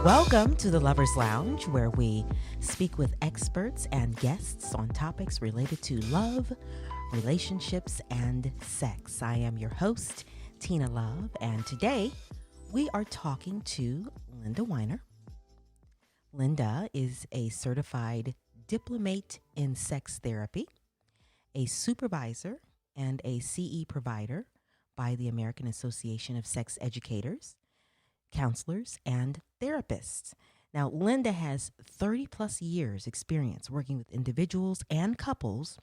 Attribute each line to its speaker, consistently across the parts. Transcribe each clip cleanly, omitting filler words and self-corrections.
Speaker 1: Welcome to the Lovers Lounge, where we speak with experts and guests on topics related to love, relationships, and sex. I am your host, Tina Love, and today we are talking to Linda Weiner. Linda is a certified diplomate in sex therapy, a supervisor, and a CE provider by the American Association of Sex Educators, counselors, and therapists. Now, Linda has 30 plus years experience working with individuals and couples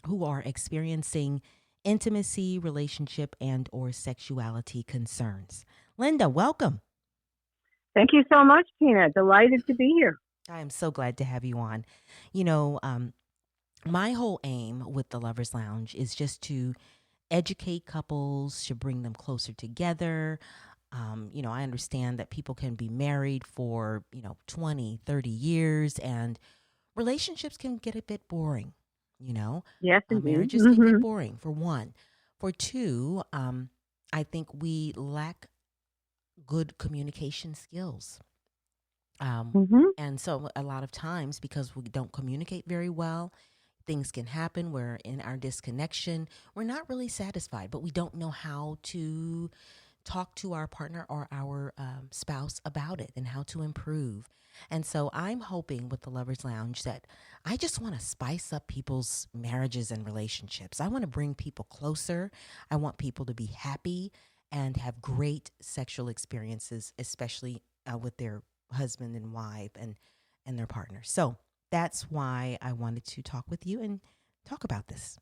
Speaker 1: who are experiencing intimacy, relationship, and or sexuality concerns. Linda, welcome.
Speaker 2: Thank you so much, Tina. Delighted to be here.
Speaker 1: I am so glad to have you on. You know, my whole aim with the Lovers Lounge is just to educate couples, to bring them closer together. I understand that people can be married for, 20, 30 years, and relationships can get a bit boring, you know.
Speaker 2: Yes, indeed.
Speaker 1: Marriages can get boring, for one. For two, I think we lack good communication skills.
Speaker 2: hmm
Speaker 1: And so a lot of times, because we don't communicate very well, things can happen where in our disconnection, we're not really satisfied, but we don't know how to talk to our partner or our spouse about it and how to improve. And so I'm hoping with the Lovers Lounge that I just want to spice up people's marriages and relationships. I want to bring people closer. I want people to be happy and have great sexual experiences, especially with their husband and wife and their partner. So that's why I wanted to talk with you and talk about this.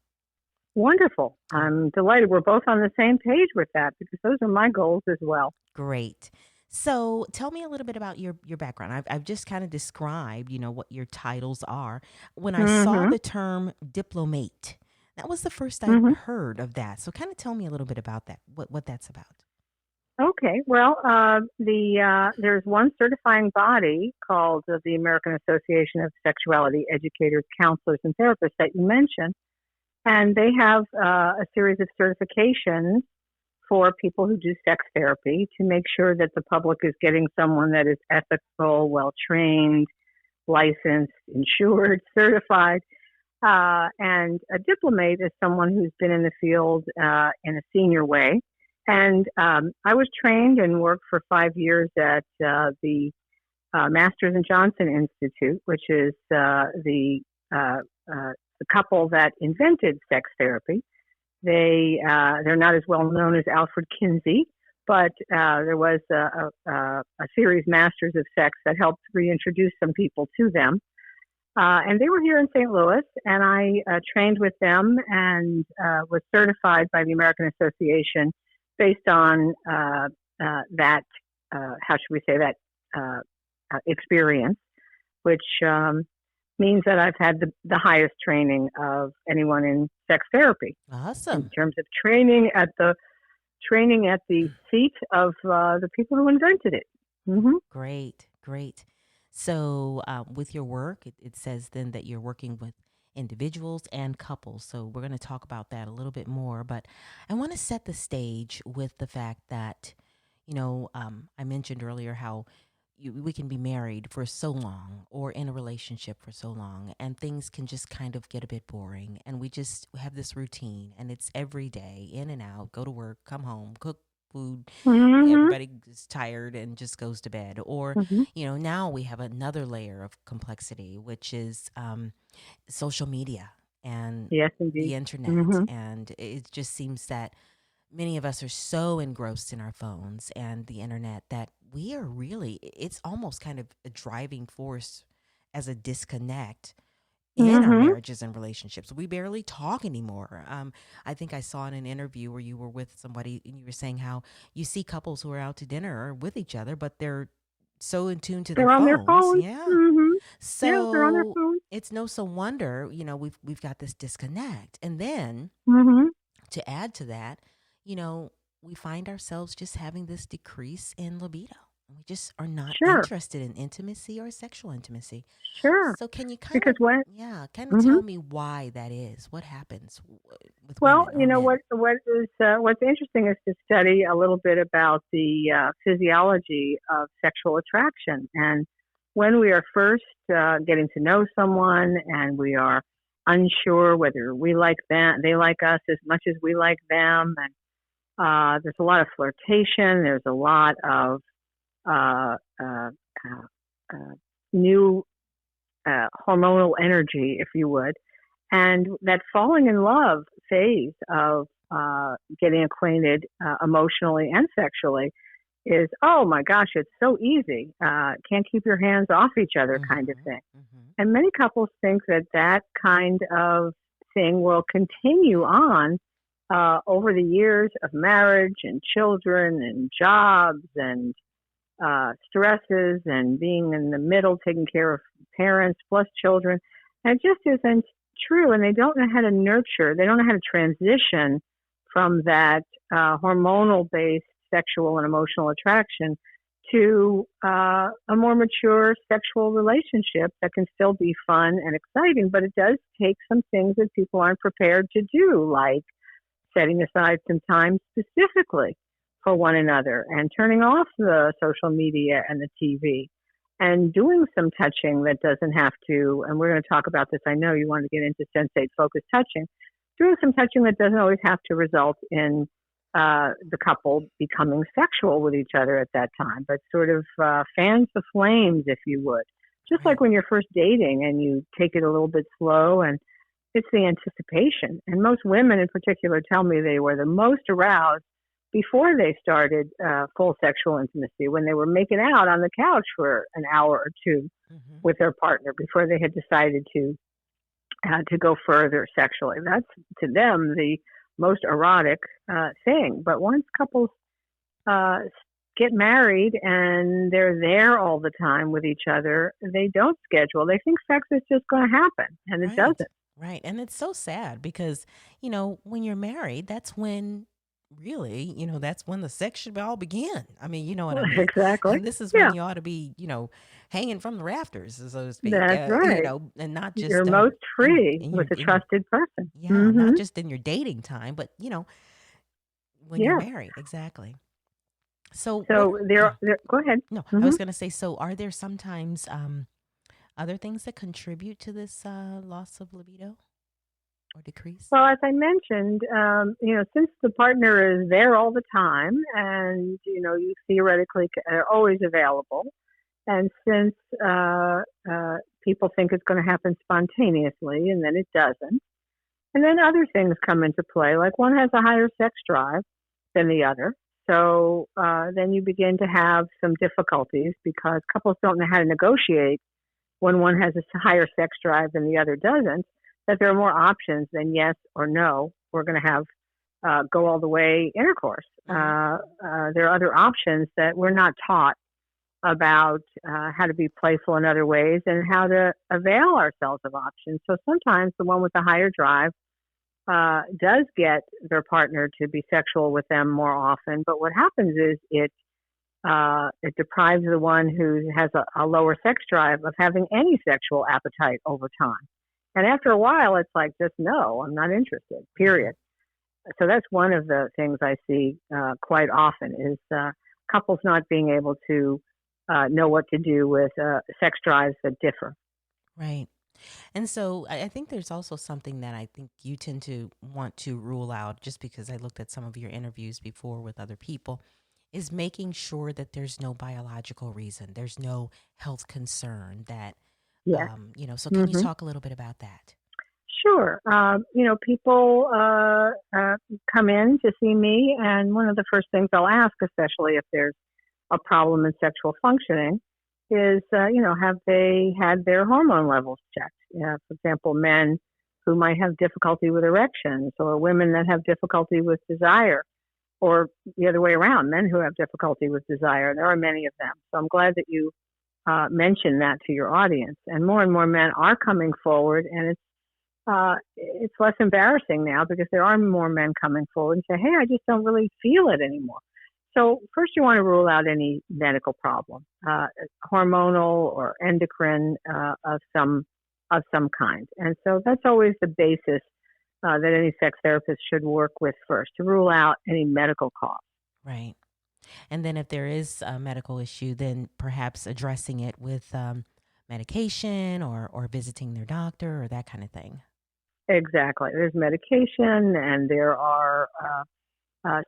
Speaker 2: Wonderful. I'm delighted we're both on the same page with that because those are my goals as well.
Speaker 1: Great. So tell me a little bit about your background. I've just kind of described, what your titles are. When I saw
Speaker 2: hmm
Speaker 1: the term diplomate, that was the first I
Speaker 2: hmm
Speaker 1: heard of that. So kind of tell me a little bit about that, what that's about.
Speaker 2: Okay. Well, there's one certifying body called the American Association of Sexuality Educators, Counselors, and Therapists that you mentioned, and they have a series of certifications for people who do sex therapy to make sure that the public is getting someone that is ethical, well trained, licensed, insured, certified. And a diplomate is someone who's been in the field in a senior way. And I was trained and worked for 5 years at the Masters and Johnson Institute, which is the couple that invented sex therapy. They're not as well known as Alfred Kinsey, but there was a series Masters of Sex that helped reintroduce some people to them. And they were here in St. Louis, and I trained with them and was certified by the American Association based on that, how should we say that, experience, which means that I've had the highest training of anyone in sex therapy in
Speaker 1: Awesome.
Speaker 2: terms of training at the seat of the people who invented it.
Speaker 1: Great, great. So with your work, it says then that you're working with individuals and couples. So we're going to talk about that a little bit more. But I want to set the stage with the fact that, I mentioned earlier how we can be married for so long or in a relationship for so long, and things can just kind of get a bit boring. And we just have this routine, and it's every day in and out, go to work, come home, cook food.
Speaker 2: hmm
Speaker 1: Everybody is tired and just goes to bed. Or,
Speaker 2: hmm
Speaker 1: now we have another layer of complexity, which is social media and
Speaker 2: Yes,
Speaker 1: the
Speaker 2: indeed.
Speaker 1: internet.
Speaker 2: hmm
Speaker 1: And it just seems that many of us are so engrossed in our phones and the internet that we are really, it's almost kind of a driving force as a disconnect in our
Speaker 2: hmm
Speaker 1: marriages and relationships. We barely talk anymore. I think I saw in an interview where you were with somebody and you were saying how you see couples who are out to dinner or with each other, but they're so in tune to their
Speaker 2: They're on their
Speaker 1: phones.
Speaker 2: phones.
Speaker 1: Yeah.
Speaker 2: hmm Yeah, they're on their
Speaker 1: So
Speaker 2: phones.
Speaker 1: it's no wonder, we've got this disconnect. And then
Speaker 2: hmm
Speaker 1: to add to that, you know, we find ourselves just having this decrease in libido. We just are not
Speaker 2: Sure,
Speaker 1: interested in intimacy or sexual intimacy.
Speaker 2: sure.
Speaker 1: So can you
Speaker 2: Because when,
Speaker 1: kind of
Speaker 2: hmm
Speaker 1: tell me why that is? What happens with
Speaker 2: well,
Speaker 1: women
Speaker 2: you
Speaker 1: or
Speaker 2: know
Speaker 1: men?
Speaker 2: what's interesting is to study a little bit about the physiology of sexual attraction, and when we are first getting to know someone, and we are unsure whether we like them, they like us as much as we like them, and there's a lot of flirtation. There's a lot of uh, uh, uh, uh, new hormonal energy, if you would. And that falling in love phase of getting acquainted emotionally and sexually is, oh my gosh, it's so easy. Can't keep your hands off each other kind of
Speaker 1: Mm-hmm.
Speaker 2: thing.
Speaker 1: Mm-hmm.
Speaker 2: And many couples think that that kind of thing will continue on over the years of marriage and children and jobs and stresses and being in the middle, taking care of parents plus children. And it just isn't true. And they don't know how to nurture, they don't know how to transition from that hormonal based sexual and emotional attraction to a more mature sexual relationship that can still be fun and exciting, but it does take some things that people aren't prepared to do, like setting aside some time specifically for one another and turning off the social media and the TV and doing some touching that doesn't have to, and we're going to talk about this. I know you want to get into sensate focused touching, doing some touching that doesn't always have to result in the couple becoming sexual with each other at that time, but sort of fans the flames, if you would. Just
Speaker 1: Right.
Speaker 2: like when you're first dating and you take it a little bit slow, and it's the anticipation. And most women in particular tell me they were the most aroused before they started full sexual intimacy, when they were making out on the couch for an hour or two
Speaker 1: Mm-hmm.
Speaker 2: with their partner before they had decided to go further sexually. That's to them the most erotic thing. But once couples uh, get married and they're there all the time with each other, they don't schedule. They think sex is just going to happen, and it
Speaker 1: Right.
Speaker 2: doesn't.
Speaker 1: Right. And it's so sad because, when you're married, that's when really, that's when the sex should all begin. I mean, you know what I mean?
Speaker 2: Exactly.
Speaker 1: And this is when
Speaker 2: Yeah,
Speaker 1: you ought to be, hanging from the rafters, so to speak,
Speaker 2: that's right.
Speaker 1: and not
Speaker 2: You're
Speaker 1: just
Speaker 2: most free
Speaker 1: in
Speaker 2: with a
Speaker 1: your,
Speaker 2: trusted person.
Speaker 1: yeah,
Speaker 2: Hmm.
Speaker 1: not just in your dating time, but, when you're
Speaker 2: Yeah.
Speaker 1: married. Exactly. So what,
Speaker 2: So there,
Speaker 1: yeah,
Speaker 2: there. Go ahead.
Speaker 1: no, I
Speaker 2: Hmm.
Speaker 1: was going to say, so are there sometimes other things that contribute to this loss of libido or decrease?
Speaker 2: Well, as I mentioned, since the partner is there all the time, and you theoretically are always available, and since people think it's going to happen spontaneously, and then it doesn't, and then other things come into play, like one has a higher sex drive than the other. So then you begin to have some difficulties because couples don't know how to negotiate when one has a higher sex drive and the other doesn't, that there are more options than yes or no. We're going to have go all the way intercourse.
Speaker 1: Mm-hmm.
Speaker 2: There are other options that we're not taught about how to be playful in other ways and how to avail ourselves of options. So sometimes the one with the higher drive does get their partner to be sexual with them more often, but what happens is it deprives the one who has a lower sex drive of having any sexual appetite over time. And after a while, it's like, just no, I'm not interested,
Speaker 1: Mm-hmm.
Speaker 2: period. So that's one of the things I see quite often is couples not being able to know what to do with sex drives that differ.
Speaker 1: Right. And so I think there's also something that I think you tend to want to rule out just because I looked at some of your interviews before with other people is making sure that there's no biological reason, there's no health concern that,
Speaker 2: Yes.
Speaker 1: so can you
Speaker 2: Hmm.
Speaker 1: talk a little bit about that?
Speaker 2: Sure. People come in to see me, and one of the first things I'll ask, especially if there's a problem in sexual functioning, is, have they had their hormone levels checked? For example, men who might have difficulty with erections, or women that have difficulty with desire, or the other way around, men who have difficulty with desire. There are many of them. So I'm glad that you mentioned that to your audience. And more men are coming forward, and it's less embarrassing now because there are more men coming forward and say, "Hey, I just don't really feel it anymore." So first, you want to rule out any medical problem, hormonal or endocrine of some kind. And so that's always the basis that any sex therapist should work with first to rule out any medical cause.
Speaker 1: Right. And then if there is a medical issue, then perhaps addressing it with medication or visiting their doctor or that kind of thing.
Speaker 2: Exactly. There's medication, and there are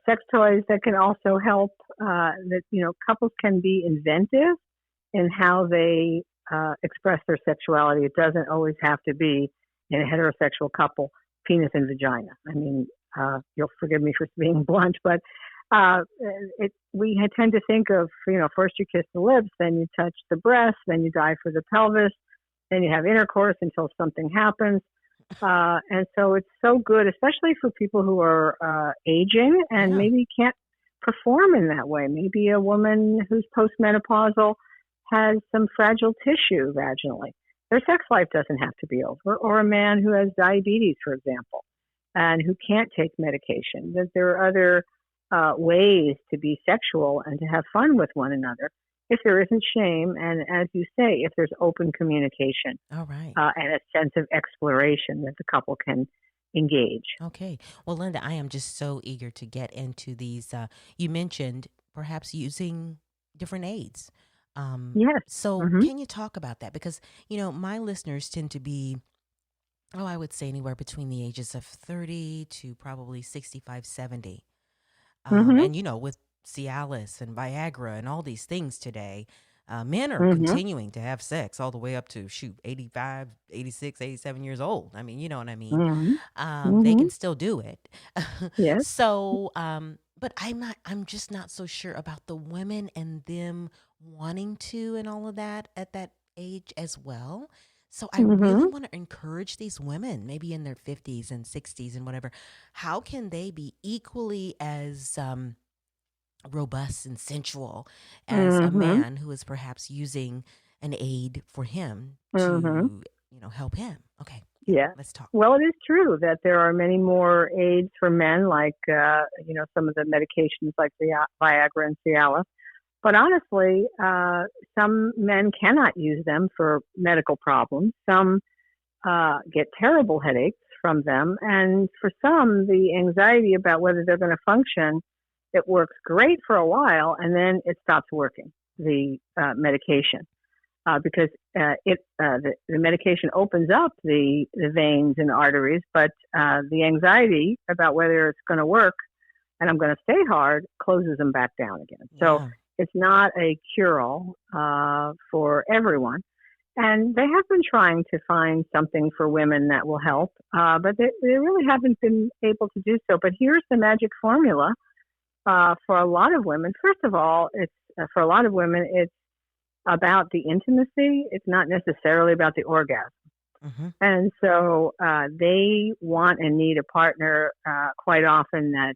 Speaker 2: sex toys that can also help. That couples can be inventive in how they express their sexuality. It doesn't always have to be in a heterosexual couple, penis and vagina. I mean, you'll forgive me for being blunt, but we tend to think of, first you kiss the lips, then you touch the breast, then you dive for the pelvis, then you have intercourse until something happens. And so it's so good, especially for people who are aging and maybe can't perform in that way. Maybe a woman who's postmenopausal has some fragile tissue vaginally. Their sex life doesn't have to be over. Or a man who has diabetes, for example, and who can't take medication. That there are other ways to be sexual and to have fun with one another if there isn't shame, and as you say, if there's open communication.
Speaker 1: All right.
Speaker 2: And a sense of exploration that the couple can engage.
Speaker 1: Okay. Well, Linda, I am just so eager to get into these. You mentioned perhaps using different aids.
Speaker 2: Yes.
Speaker 1: So
Speaker 2: Mm-hmm.
Speaker 1: can you talk about that? Because, my listeners tend to be, I would say anywhere between the ages of 30 to probably 65, 70.
Speaker 2: Mm-hmm.
Speaker 1: And, with Cialis and Viagra and all these things today, men are
Speaker 2: Mm-hmm.
Speaker 1: continuing to have sex all the way up to 85, 86, 87 years old. I mean, you know what I mean?
Speaker 2: Mm-hmm.
Speaker 1: They
Speaker 2: Mm-hmm.
Speaker 1: can still do it.
Speaker 2: Yes.
Speaker 1: So, but I'm just not so sure about the women and them wanting to and all of that at that age as well. So I really
Speaker 2: Mm-hmm.
Speaker 1: want to encourage these women, maybe in their 50s and 60s and whatever. How can they be equally as robust and sensual as a
Speaker 2: Mm-hmm.
Speaker 1: man who is perhaps using an aid for him
Speaker 2: Mm-hmm.
Speaker 1: to, help him? Okay, yeah,
Speaker 2: Yeah.
Speaker 1: let's talk.
Speaker 2: Well, it is true that there are many more aids for men, like some of the medications like the Viagra and Cialis. But honestly, some men cannot use them for medical problems. Some get terrible headaches from them. And for some, the anxiety about whether they're going to function, it works great for a while and then it stops working, the medication. Because the medication opens up the veins and arteries, but the anxiety about whether it's going to work and I'm going to stay hard closes them back down again. So
Speaker 1: Yeah.
Speaker 2: it's not a cure-all for everyone. And they have been trying to find something for women that will help, but they really haven't been able to do so. But here's the magic formula for a lot of women. First of all, it's for a lot of women, it's about the intimacy. It's not necessarily about the orgasm.
Speaker 1: Mm-hmm.
Speaker 2: And so they want and need a partner quite often that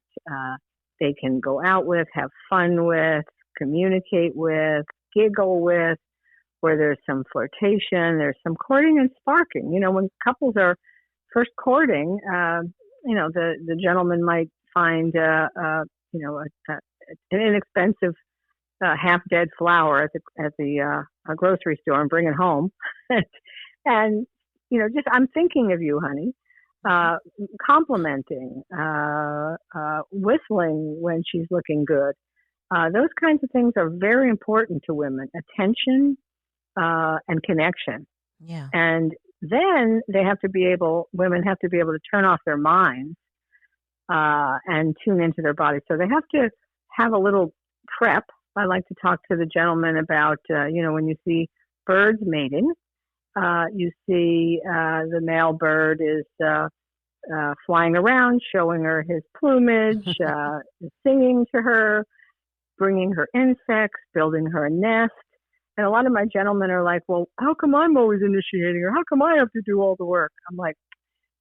Speaker 2: they can go out with, have fun with, communicate with, giggle with, where there's some flirtation, there's some courting and sparking. When couples are first courting, the gentleman might find an inexpensive half-dead flower at the grocery store and bring it home, and just I'm thinking of you, honey. Complimenting, whistling when she's looking good. Those kinds of things are very important to women. Attention and connection.
Speaker 1: Yeah.
Speaker 2: And then women have to be able to turn off their minds and tune into their bodies. So they have to have a little prep. I like to talk to the gentleman about, when you see birds mating, you see the male bird is flying around, showing her his plumage, singing to her, bringing her insects, building her a nest. And a lot of my gentlemen are like, well, how come I'm always initiating her? How come I have to do all the work? I'm like,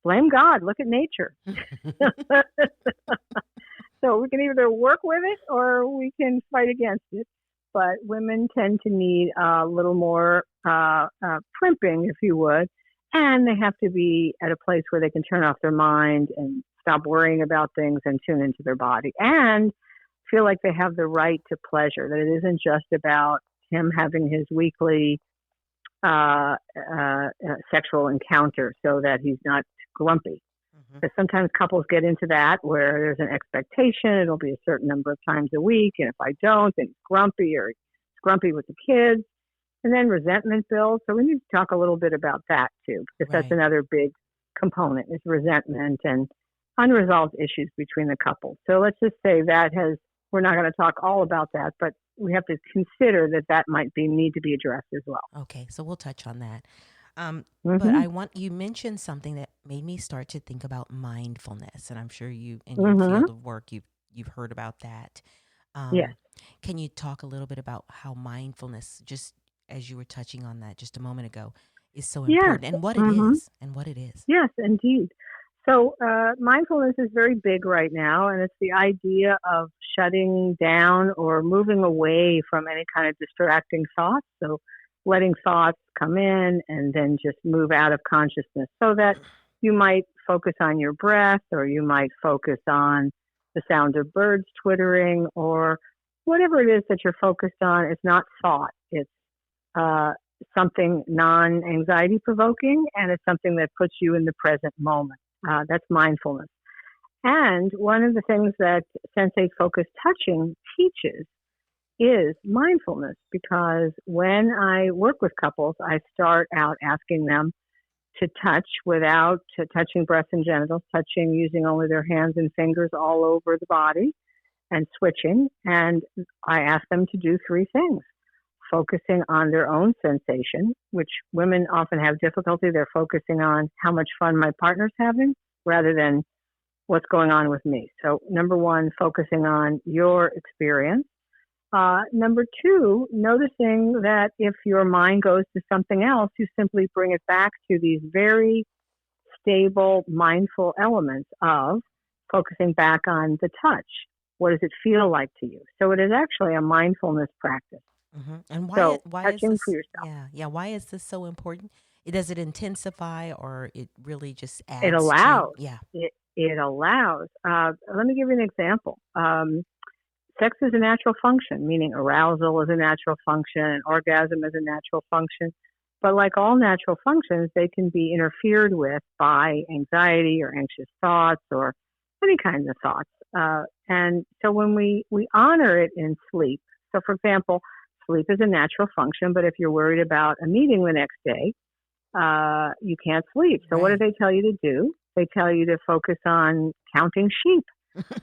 Speaker 2: blame God. Look at nature. So we can either work with it or we can fight against it. But women tend to need a little more primping, if you would. And they have to be at a place where they can turn off their mind and stop worrying about things and tune into their body and feel like they have the right to pleasure, that it isn't just about him having his weekly sexual encounter so that he's not grumpy.
Speaker 1: Mm-hmm.
Speaker 2: Because sometimes couples get into that where there's an expectation, it'll be a certain number of times a week, and if I don't, then he's grumpy, or he's grumpy with the kids, and then resentment builds. So we need to talk a little bit about that too, because that's
Speaker 1: Right.
Speaker 2: another big component is resentment and unresolved issues between the couple. So let's just say we're not going to talk all about that, but we have to consider that might need to be addressed as well.
Speaker 1: Okay, so we'll touch on that. But
Speaker 2: Mm-hmm.
Speaker 1: you mentioned something that made me start to think about mindfulness, and I'm sure you, in your
Speaker 2: Mm-hmm.
Speaker 1: field of work, you've heard about that.
Speaker 2: Yes.
Speaker 1: Can you talk a little bit about how mindfulness, just as you were touching on that just a moment ago, is so
Speaker 2: Yes.
Speaker 1: important, and what it
Speaker 2: Mm-hmm.
Speaker 1: is, and what it is?
Speaker 2: Yes, indeed. So mindfulness is very big right now, and it's the idea of shutting down or moving away from any kind of distracting thoughts. So letting thoughts come in and then just move out of consciousness, so that you might focus on your breath, or you might focus on the sound of birds twittering, or whatever it is that you're focused on. It's not thought. It's uh, something non-anxiety provoking, and it's something that puts you in the present moment. That's mindfulness. And one of the things that Sensate Focused Touching teaches is mindfulness, because when I work with couples, I start out asking them to touch without touching breasts and genitals, touching using only their hands and fingers all over the body and switching. And I ask them to do three things: focusing on their own sensation, which women often have difficulty. They're focusing on how much fun my partner's having rather than what's going on with me. So, number one, focusing on your experience. Number two, noticing that if your mind goes to something else, you simply bring it back to these very stable, mindful elements of focusing back on the touch. What does it feel like to you? So it is actually a mindfulness practice.
Speaker 1: And
Speaker 2: So
Speaker 1: why is
Speaker 2: touching for
Speaker 1: this?
Speaker 2: yourself.
Speaker 1: Yeah, why is this so important? Does it intensify, or it really just
Speaker 2: It
Speaker 1: adds to?
Speaker 2: allows.
Speaker 1: Yeah.
Speaker 2: It allows. Let me give you an example. Sex is a natural function, meaning arousal is a natural function, orgasm is a natural function. But like all natural functions, they can be interfered with by anxiety or anxious thoughts or any kinds of thoughts. And so when we honor it in sleep, so for example, sleep is a natural function, but if you're worried about a meeting the next day, you can't sleep. So what do
Speaker 1: Right.
Speaker 2: they tell you to do? They tell you to focus on counting sheep.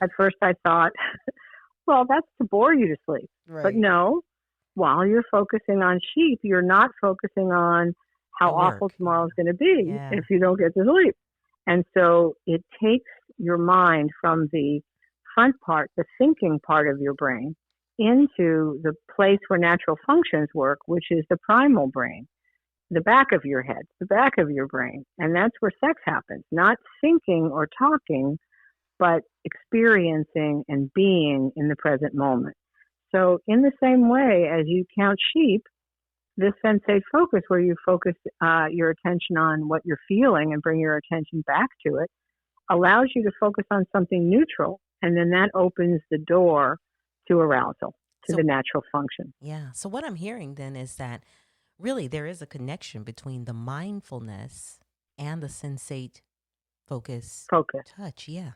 Speaker 2: At first I thought, well, that's to bore you to sleep. But
Speaker 1: Right.
Speaker 2: no, while you're focusing on sheep, you're not focusing on how
Speaker 1: The
Speaker 2: awful
Speaker 1: work. Yeah.
Speaker 2: tomorrow's going to be
Speaker 1: Yeah.
Speaker 2: if you don't get to sleep. And so it takes your mind from the front part, the thinking part of your brain, into the place where natural functions work, which is the primal brain, the back of your head, the back of your brain. And that's where sex happens, not thinking or talking, but experiencing and being in the present moment. So, in the same way as you count sheep, this sensate focus, where you focus your attention on what you're feeling and bring your attention back to it, allows you to focus on something neutral. And then that opens the door to arousal, to the
Speaker 1: So
Speaker 2: natural function.
Speaker 1: yeah. So what I'm hearing then is that really there is a connection between the mindfulness and the sensate focus
Speaker 2: Focus.
Speaker 1: touch. Yeah.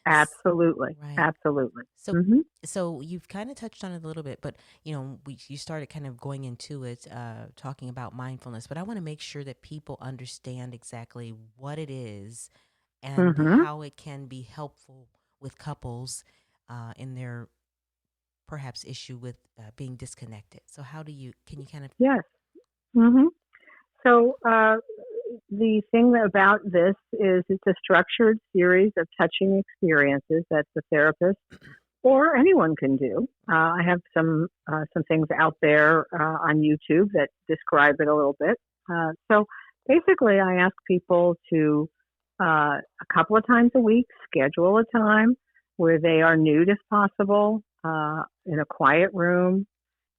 Speaker 1: S-
Speaker 2: Absolutely.
Speaker 1: Right.
Speaker 2: Absolutely.
Speaker 1: So
Speaker 2: Hmm.
Speaker 1: so you've kind of touched on it a little bit, but you started kind of going into it, talking about mindfulness. But I want to make sure that people understand exactly what it is and
Speaker 2: Hmm.
Speaker 1: how it can be helpful with couples in their perhaps issue with being disconnected. So how do you can you kind of?
Speaker 2: Yes. Hmm. So, the thing about this is it's a structured series of touching experiences that the therapist or anyone can do. I have some things out there on YouTube that describe it a little bit. So basically, I ask people to a couple of times a week schedule a time where they are nude if possible, in a quiet room,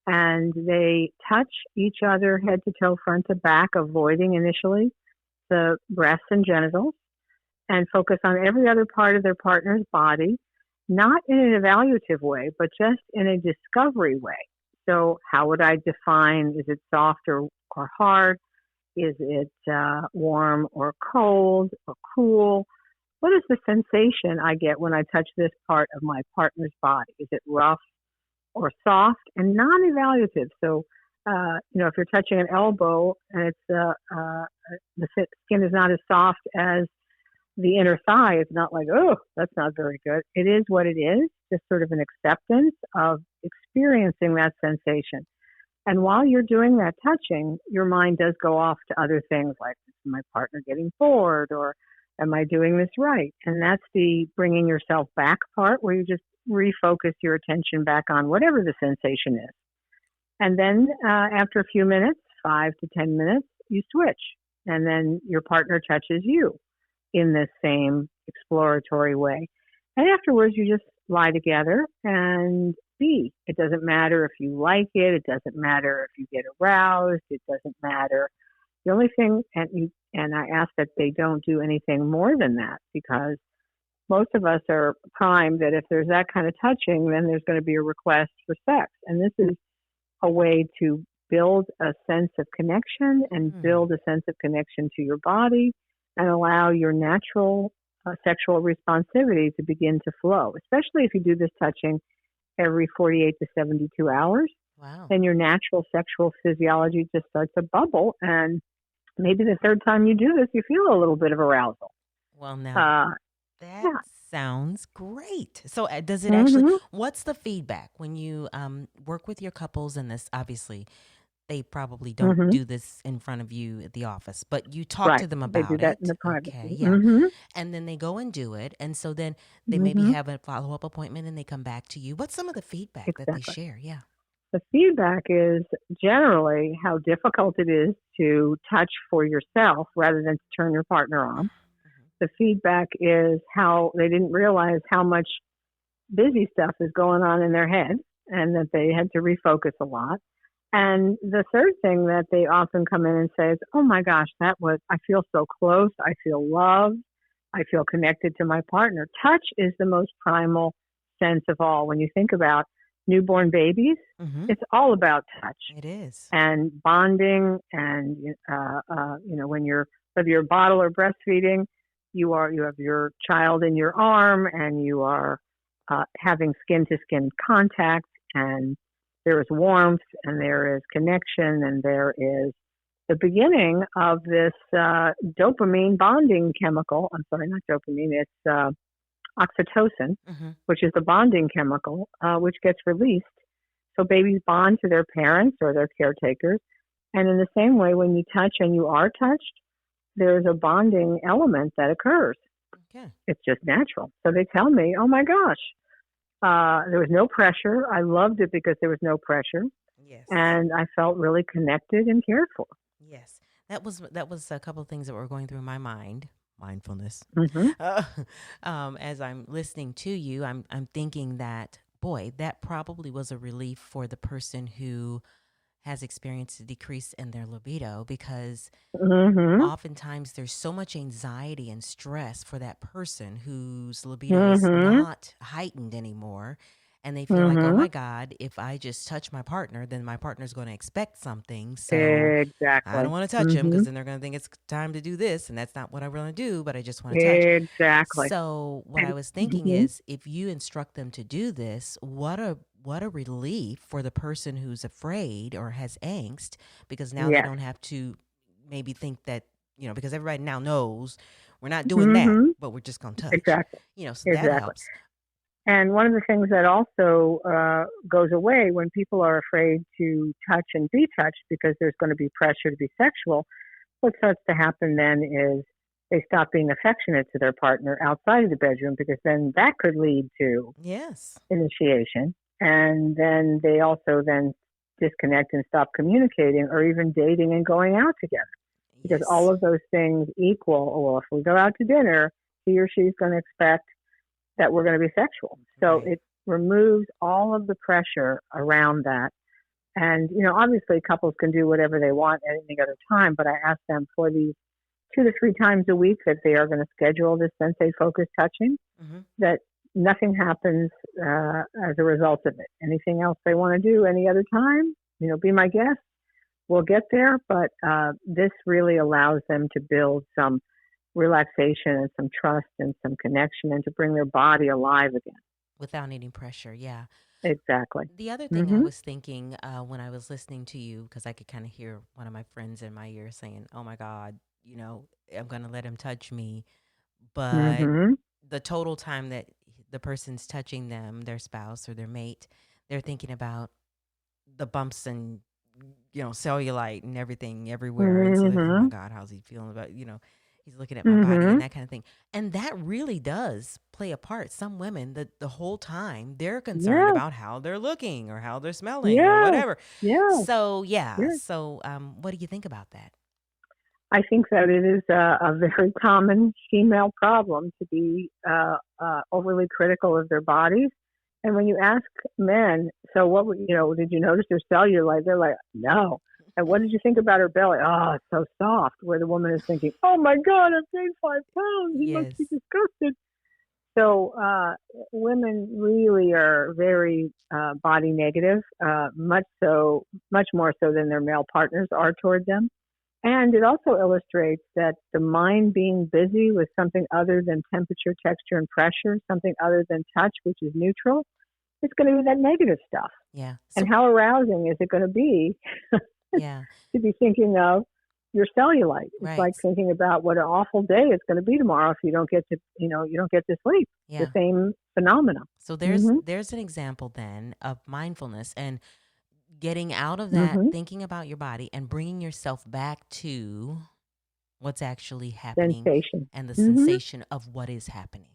Speaker 2: and they touch each other head to toe, front to back, avoiding initially the breasts and genitals, and focus on every other part of their partner's body. not in an evaluative way, but just in a discovery way. So how would I define, is it soft or hard? Is it warm or cold or cool? What is the sensation I get when I touch this part of my partner's body? Is it rough or soft and non-evaluative? So, if you're touching an elbow and it's the skin is not as soft as the inner thigh, it's not like, oh, that's not very good. It is what it is, just sort of an acceptance of experiencing that sensation. And while you're doing that touching, your mind does go off to other things like, is my partner getting bored, or am I doing this right? And that's the bringing yourself back part, where you just refocus your attention back on whatever the sensation is. And then after a few minutes, 5 to 10 minutes, you switch. And then your partner touches you in this same exploratory way. And afterwards, you just lie together and be. It doesn't matter if you like it. It doesn't matter if you get aroused. It doesn't matter. The only thing, and I ask that they don't do anything more than that, because most of us are primed that if there's that kind of touching, then there's going to be a request for sex. And this is a way to build a sense of connection and build a sense of connection to your body and allow your natural sexual responsivity to begin to flow, especially if you do this touching every 48 to 72 hours.
Speaker 1: Wow.
Speaker 2: Then your natural sexual physiology just starts to bubble. And maybe the third time you do this, you feel a little bit of arousal.
Speaker 1: Well, now that sounds great. So does it actually, what's the feedback when you work with your couples in this? Obviously, they probably don't do this in front of you at the office, but you talk to them about it.
Speaker 2: They do that in the private.
Speaker 1: Okay, yeah. And then they go and do it. And so then they maybe have a follow-up appointment and they come back to you. What's some of the feedback that they share? Yeah.
Speaker 2: The feedback is generally how difficult it is to touch for yourself rather than to turn your partner on. The feedback is how they didn't realize how much busy stuff is going on in their head and that they had to refocus a lot. And the third thing that they often come in and say is, oh my gosh, I feel so close. I feel loved. I feel connected to my partner. Touch is the most primal sense of all. When you think about newborn babies, it's all about touch.
Speaker 1: It is.
Speaker 2: And bonding and, whether you're bottle or breastfeeding, you have your child in your arm and you are having skin to skin contact, and there is warmth and there is connection and there is the beginning of this dopamine bonding chemical. I'm sorry, not dopamine. It's oxytocin, which is the bonding chemical, which gets released. So babies bond to their parents or their caretakers. And in the same way, when you touch and you are touched, there's a bonding element that occurs. Okay. It's just natural. So they tell me, oh my gosh, there was no pressure. I loved it because there was no pressure. Yes. And I felt really connected and cared for.
Speaker 1: Yes. That was a couple of things that were going through my mind. Mindfulness. As I'm listening to you, I'm thinking that, boy, that probably was a relief for the person who has experienced a decrease in their libido, because oftentimes there's so much anxiety and stress for that person whose libido is not heightened anymore. And they feel like, oh my God, if I just touch my partner, then my partner's going to expect something. So
Speaker 2: exactly.
Speaker 1: I don't want to touch him, because then they're going to think it's time to do this. And that's not what I want to do, but I just want to touch.
Speaker 2: Exactly.
Speaker 1: So what I was thinking is, if you instruct them to do this, what a relief for the person who's afraid or has angst, because now they don't have to maybe think that, because everybody now knows we're not doing that, but we're just going to touch.
Speaker 2: Exactly.
Speaker 1: So that helps.
Speaker 2: And one of the things that also goes away when people are afraid to touch and be touched because there's going to be pressure to be sexual, what starts to happen then is they stop being affectionate to their partner outside of the bedroom, because then that could lead to initiation. And then they also then disconnect and stop communicating or even dating and going out together. Because all of those things equal, well, if we go out to dinner, he or she's going to expect that we're going to be sexual. So it removes all of the pressure around that. And, obviously couples can do whatever they want at any other time, but I ask them for these 2 to 3 times a week that they are going to schedule this sensate focused touching, that nothing happens as a result of it. Anything else they want to do any other time, be my guest. We'll get there, but this really allows them to build some relaxation and some trust and some connection and to bring their body alive again.
Speaker 1: Without any pressure, yeah.
Speaker 2: Exactly.
Speaker 1: The other thing I
Speaker 2: Mm-hmm.
Speaker 1: was thinking when I was listening to you, because I could kind of hear one of my friends in my ear saying, "Oh my God, I'm gonna let him touch me," but
Speaker 2: Mm-hmm.
Speaker 1: the total time that the person's touching them, their spouse or their mate, they're thinking about the bumps and cellulite and everything everywhere, and so they're like, "Oh my
Speaker 2: Mm-hmm.
Speaker 1: God, how's he feeling about he's looking at my body
Speaker 2: Mm-hmm.
Speaker 1: and that kind of thing," and that really does play a part. Some women, the whole time they're concerned
Speaker 2: Yes.
Speaker 1: about how they're looking or how they're smelling or
Speaker 2: Yes.
Speaker 1: whatever.
Speaker 2: Yes.
Speaker 1: So yeah,
Speaker 2: Yes.
Speaker 1: so what do you think about that?
Speaker 2: I think that it is a very common female problem to be overly critical of their bodies. And when you ask men, so did you notice their cellulite? They're like, no. And what did you think about her belly? Oh, it's so soft. Where the woman is thinking, oh my God, I've gained 5 pounds. He must be
Speaker 1: Yes.
Speaker 2: disgusted. So women really are very body negative, much more so than their male partners are toward them. And it also illustrates that the mind being busy with something other than temperature, texture, and pressure, something other than touch, which is neutral, it's going to be that negative stuff.
Speaker 1: Yeah.
Speaker 2: And
Speaker 1: So
Speaker 2: how arousing is it going to be
Speaker 1: yeah.
Speaker 2: to be thinking of your cellulite? It's
Speaker 1: Right.
Speaker 2: like thinking about what an awful day it's going to be tomorrow if you don't get to sleep. The
Speaker 1: Yeah.
Speaker 2: same phenomena.
Speaker 1: So there's
Speaker 2: Mhm.
Speaker 1: there's an example then of mindfulness and getting out of that,
Speaker 2: Mhm.
Speaker 1: thinking about your body and bringing yourself back to what's actually happening
Speaker 2: Sensation.
Speaker 1: and the
Speaker 2: Mhm.
Speaker 1: sensation of what is happening.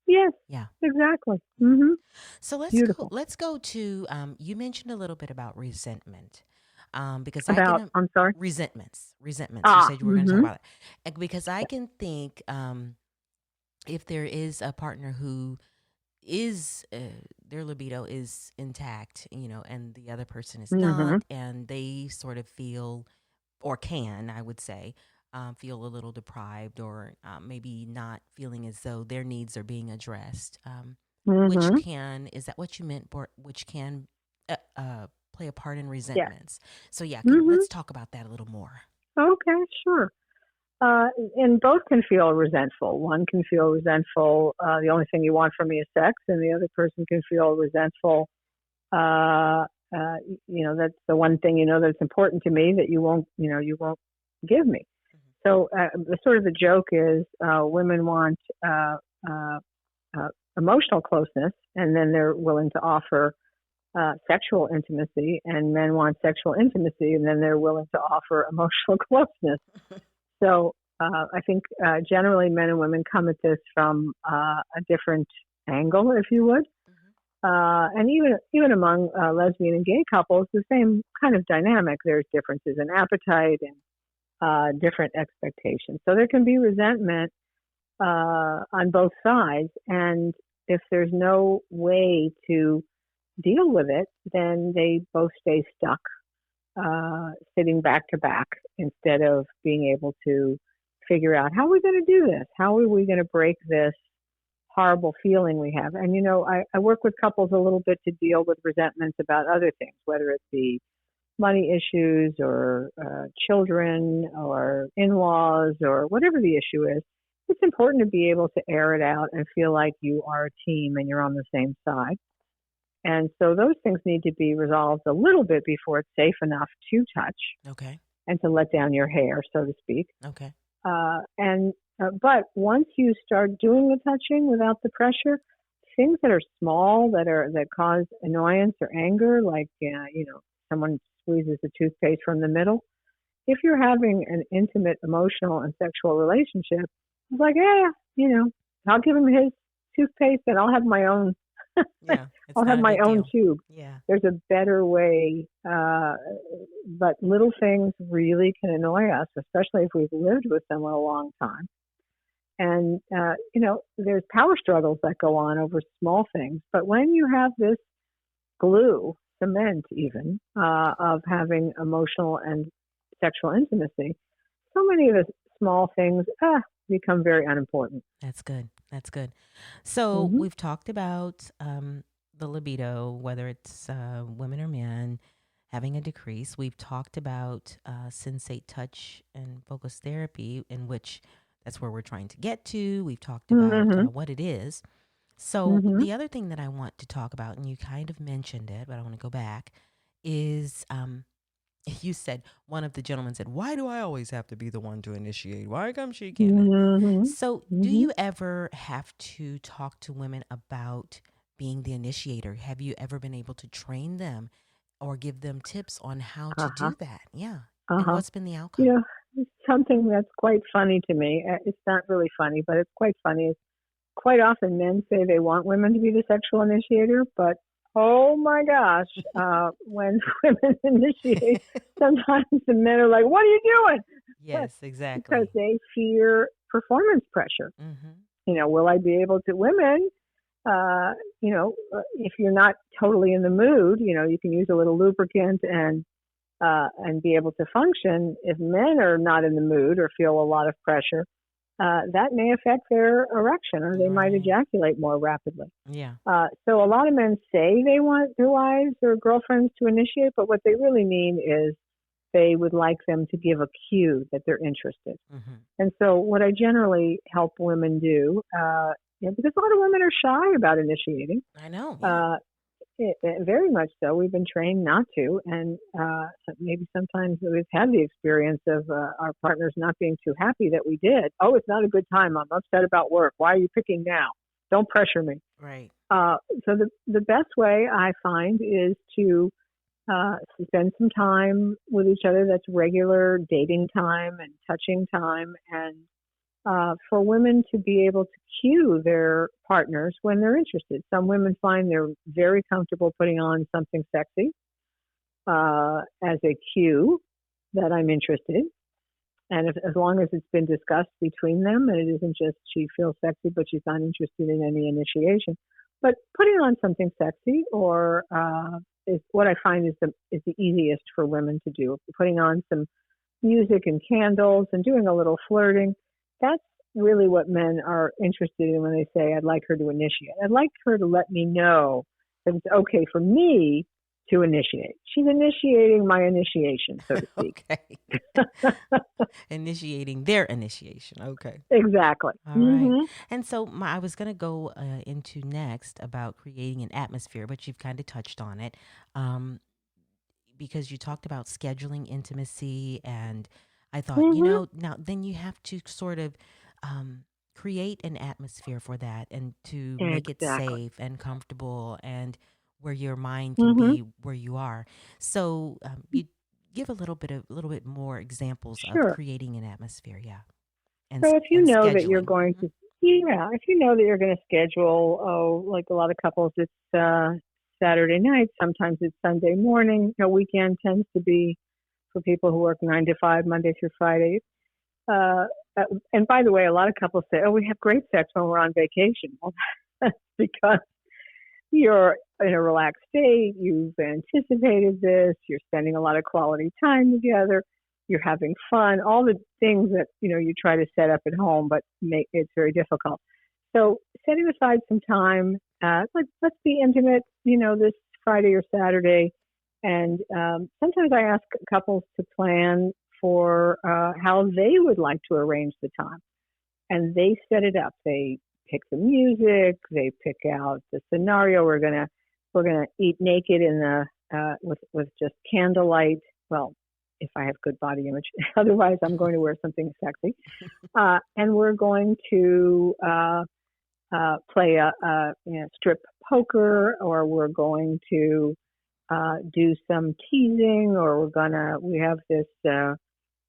Speaker 2: Yes.
Speaker 1: Yeah.
Speaker 2: Exactly.
Speaker 1: Yeah.
Speaker 2: Mhm.
Speaker 1: So let's go.
Speaker 2: Beautiful.
Speaker 1: Let's go to. You mentioned a little bit about resentment, because I
Speaker 2: About,
Speaker 1: can
Speaker 2: I'm sorry.
Speaker 1: resentments. You
Speaker 2: Ah.
Speaker 1: said you were going to talk
Speaker 2: Mhm.
Speaker 1: about it, because I can think if there is a partner who is their libido is intact, and the other person is
Speaker 2: Mhm.
Speaker 1: not, and they sort of feel or can, I would say, feel a little deprived or maybe not feeling as though their needs are being addressed,
Speaker 2: Mhm.
Speaker 1: is that what you meant, which can play a part in
Speaker 2: Yes.
Speaker 1: resentments. So, yeah,
Speaker 2: Mhm.
Speaker 1: let's talk about that a little more.
Speaker 2: Okay, sure. And both can feel resentful. One can feel resentful. The only thing you want from me is sex, and the other person can feel resentful. Uh, that's the one thing that's important to me that you won't give me. So the sort of the joke is women want uh, emotional closeness, and then they're willing to offer sexual intimacy, and men want sexual intimacy, and then they're willing to offer emotional closeness. So I think generally men and women come at this from a different angle, if you would.
Speaker 1: Mhm.
Speaker 2: And even among lesbian and gay couples, the same kind of dynamic. There's differences in appetite and different expectations. So there can be resentment on both sides. And if there's no way to deal with it, then they both stay stuck, sitting back to back instead of being able to figure out how are we going to do this? How are we going to break this horrible feeling we have? And, I work with couples a little bit to deal with resentments about other things, whether it be money issues or children or in-laws or whatever the issue is. It's important to be able to air it out and feel like you are a team and you're on the same side. And so those things need to be resolved a little bit before it's safe enough to touch
Speaker 1: Okay.
Speaker 2: and to let down your hair, so to speak.
Speaker 1: Okay.
Speaker 2: And but once you start doing the touching without the pressure, things that are small that cause annoyance or anger, like someone squeezes the toothpaste from the middle. If you're having an intimate, emotional, and sexual relationship, it's like, I'll give him his toothpaste and I'll have my own.
Speaker 1: Yeah, it's
Speaker 2: I'll have
Speaker 1: not a
Speaker 2: my
Speaker 1: big
Speaker 2: own
Speaker 1: deal.
Speaker 2: tube.
Speaker 1: Yeah.
Speaker 2: There's a better way, but little things really can annoy us, especially if we've lived with someone a long time. And, there's power struggles that go on over small things. But when you have this glue, cement even, of having emotional and sexual intimacy, so many of the small things become very unimportant.
Speaker 1: That's good. That's good. So
Speaker 2: Hmm.
Speaker 1: we've talked about the libido, whether it's women or men, having a decrease. We've talked about sensate touch and focus therapy, in which that's where we're trying to get to. We've talked about
Speaker 2: Hmm.
Speaker 1: what it is. So
Speaker 2: Hmm.
Speaker 1: the other thing that I want to talk about, and you kind of mentioned it, but I want to go back, is you said one of the gentlemen said, "Why do I always have to be the one to initiate? Why come she can't?"
Speaker 2: Hmm.
Speaker 1: So, do
Speaker 2: Hmm.
Speaker 1: you ever have to talk to women about being the initiator? Have you ever been able to train them or give them tips on how to
Speaker 2: Uh-huh.
Speaker 1: do that? Yeah. And
Speaker 2: Uh-huh.
Speaker 1: what's been the
Speaker 2: You
Speaker 1: outcome?
Speaker 2: know, it's something that's quite funny to me. It's not really funny, but it's quite funny. Is quite often men say they want women to be the sexual initiator, but oh my gosh, when women initiate, sometimes the men are like, "What are you doing?"
Speaker 1: Yes,
Speaker 2: Because
Speaker 1: exactly.
Speaker 2: they fear performance pressure.
Speaker 1: Mm-hmm.
Speaker 2: Will I be able to? Women, if you're not totally in the mood, you can use a little lubricant and be able to function. If men are not in the mood or feel a lot of pressure, that may affect their erection, or they might
Speaker 1: Right.
Speaker 2: ejaculate more rapidly.
Speaker 1: Yeah.
Speaker 2: So a lot of men say they want their wives or girlfriends to initiate, but what they really mean is they would like them to give a cue that they're interested.
Speaker 1: Mm-hmm.
Speaker 2: And so what I generally help women do, because a lot of women are shy about initiating,
Speaker 1: I know. Yeah.
Speaker 2: uh, very much so. We've been trained not to, and maybe sometimes we've had the experience of our partners not being too happy that we did. Oh, it's not a good time. I'm upset about work. Why are you picking now? Don't pressure me.
Speaker 1: Right.
Speaker 2: Uh, so the best way I find is to spend some time with each other. That's regular dating time and touching time, and for women to be able to cue their partners when they're interested. Some women find they're very comfortable putting on something sexy as a cue that I'm interested. And as long as it's been discussed between them and it isn't just she feels sexy but she's not interested in any initiation. But putting on something sexy or is what I find is the easiest for women to do. Putting on some music and candles and doing a little flirting. That's really what men are interested in when they say, I'd like her to initiate. I'd like her to let me know that it's okay for me to initiate. She's initiating my initiation, so to speak.
Speaker 1: Okay. Initiating their initiation. Okay.
Speaker 2: Exactly.
Speaker 1: All right.
Speaker 2: Hmm.
Speaker 1: And so I was going to go into next about creating an atmosphere, but you've kind of touched on it. Um, because you talked about scheduling intimacy, and I thought,
Speaker 2: Hmm.
Speaker 1: now then you have to sort of um, create an atmosphere for that and to make it
Speaker 2: Exactly.
Speaker 1: safe and comfortable and where your mind can
Speaker 2: Hmm.
Speaker 1: be where you are. So you give a little bit more examples of
Speaker 2: Sure.
Speaker 1: creating an atmosphere, yeah, and
Speaker 2: So if you
Speaker 1: and
Speaker 2: know that you're
Speaker 1: scheduling.
Speaker 2: going to, yeah, if you know that you're going to schedule, oh, like a lot of couples, it's Saturday night. Sometimes it's Sunday morning. Weekend tends to be for people who work 9 to 5, Monday through Friday. Uh, and by the way, a lot of couples say, "Oh, we have great sex when we're on vacation." Well, that's because you're in a relaxed state. You've anticipated this. You're spending a lot of quality time together. You're having fun. All the things that you try to set up at home, but make it's very difficult. So setting aside some time. Let's be intimate. This Friday or Saturday, and sometimes I ask couples to plan for how they would like to arrange the time, and they set it up. They pick the music. They pick out the scenario. We're gonna eat naked in the with just candlelight. Well, if I have good body image, otherwise I'm going to wear something sexy. And we're going to play a strip poker, or we're going to do some teasing, or we have this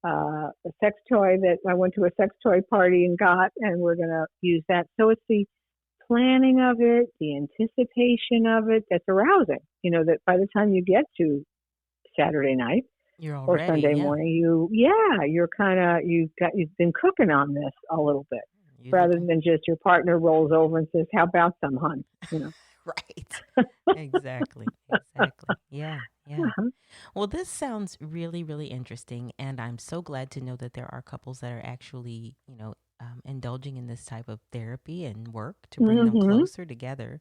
Speaker 2: a sex toy that I went to a sex toy party and got, and we're going to use that. So it's the planning of it, the anticipation of it that's arousing. That by the time you get to Saturday night
Speaker 1: You're
Speaker 2: or
Speaker 1: already,
Speaker 2: Sunday
Speaker 1: yeah.
Speaker 2: morning, you're kind of you've been cooking on this a little bit,
Speaker 1: You're
Speaker 2: rather
Speaker 1: looking
Speaker 2: than just your partner rolls over and says, "How about some, hun?"
Speaker 1: right. Exactly. Exactly. Yeah. Yeah.
Speaker 2: Uh-huh.
Speaker 1: Well, this sounds really, really interesting, and I'm so glad to know that there are couples that are actually, indulging in this type of therapy and work to bring them closer together.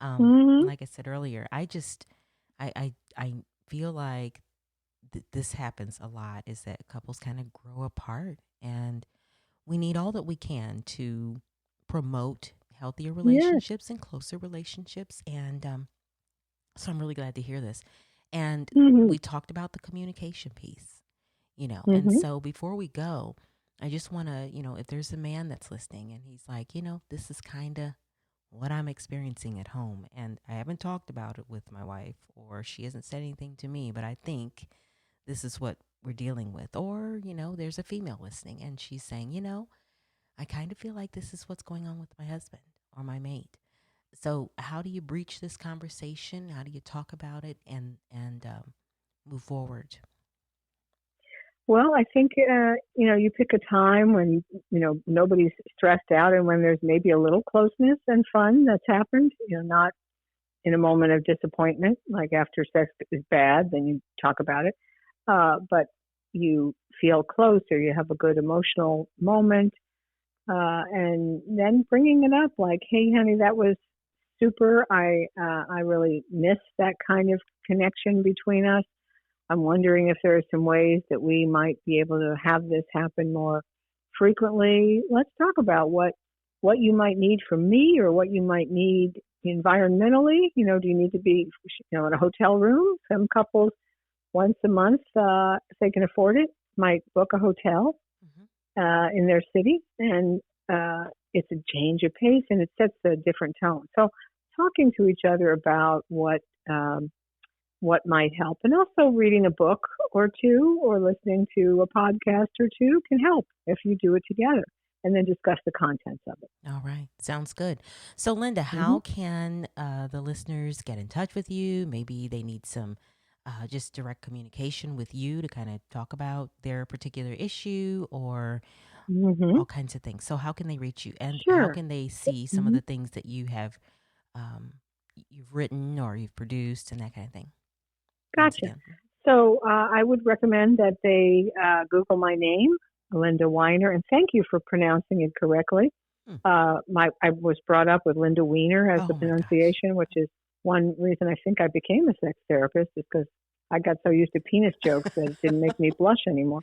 Speaker 2: Mm-hmm.
Speaker 1: Like I said earlier, I feel like this happens a lot, is that couples kind of grow apart, and we need all that we can to promote healthier
Speaker 2: Yes.
Speaker 1: relationships and closer relationships. And so I'm really glad to hear this. And
Speaker 2: Mm-hmm.
Speaker 1: we talked about the communication piece, and
Speaker 2: Mm-hmm.
Speaker 1: so before we go, I just want to, if there's a man that's listening and he's like, this is kind of what I'm experiencing at home, and I haven't talked about it with my wife, or she hasn't said anything to me, but I think this is what we're dealing with. Or, there's a female listening and she's saying, I kind of feel like this is what's going on with my husband or my mate. So, how do you breach this conversation? How do you talk about it and move forward?
Speaker 2: Well, I think you pick a time when nobody's stressed out, and when there's maybe a little closeness and fun that's happened. Not in a moment of disappointment, like after sex is bad, then you talk about it. But you feel close, or you have a good emotional moment, and then bringing it up, like, "Hey, honey, that was super. I really miss that kind of connection between us. I'm wondering if there are some ways that we might be able to have this happen more frequently. Let's talk about what you might need from me, or what you might need environmentally. Do you need to be, in a hotel room? Some couples once a month, if they can afford it, might book a hotel
Speaker 1: Mm-hmm.
Speaker 2: in their city, and it's a change of pace, and it sets a different tone. So talking to each other about what might help, and also reading a book or two, or listening to a podcast or two, can help if you do it together, and then discuss the contents of it.
Speaker 1: All right. Sounds good. So, Linda,
Speaker 2: Mm-hmm.
Speaker 1: how can the listeners get in touch with you? Maybe they need some just direct communication with you to kind of talk about their particular issue, or
Speaker 2: Mm-hmm.
Speaker 1: all kinds of things. So, how can they reach you? And how
Speaker 2: Sure.
Speaker 1: can they see some of
Speaker 2: Mm-hmm.
Speaker 1: the things that um, you've written or you've produced and that kind of thing? Once
Speaker 2: Gotcha.
Speaker 1: again.
Speaker 2: So I would recommend that they Google my name, Linda Weiner, and thank you for pronouncing it correctly.
Speaker 1: Hmm.
Speaker 2: I was brought up with Linda Weiner as the
Speaker 1: Oh my gosh.
Speaker 2: pronunciation, which is one reason I think I became a sex therapist, is because I got so used to penis jokes that it didn't make me blush anymore.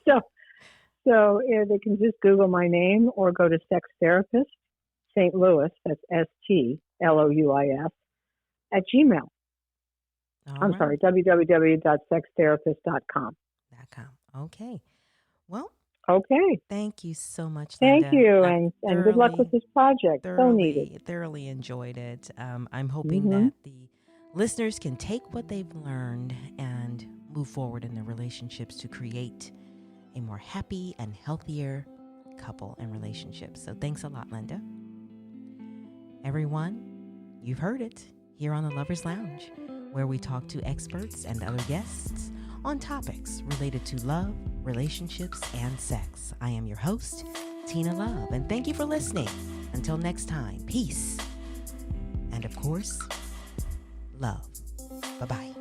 Speaker 2: so they can just Google my name, or go to Sex Therapist St. Louis. That's STLOUIS at Gmail.
Speaker 1: All
Speaker 2: I'm
Speaker 1: right.
Speaker 2: sorry, www.sextherapist.com.
Speaker 1: .com. Okay. Well,
Speaker 2: Okay.
Speaker 1: thank you so much,
Speaker 2: Thank
Speaker 1: Linda.
Speaker 2: you,
Speaker 1: I've
Speaker 2: and good luck with this project. So needed.
Speaker 1: thoroughly enjoyed it. I'm hoping
Speaker 2: Mm-hmm.
Speaker 1: that the listeners can take what they've learned and move forward in their relationships to create a more happy and healthier couple and relationship. So thanks a lot, Linda. Everyone, you've heard it here on the Lovers Lounge, where we talk to experts and other guests on topics related to love, relationships, and sex. I am your host, Tina Love, and thank you for listening. Until next time, peace. And of course, love. Bye-bye.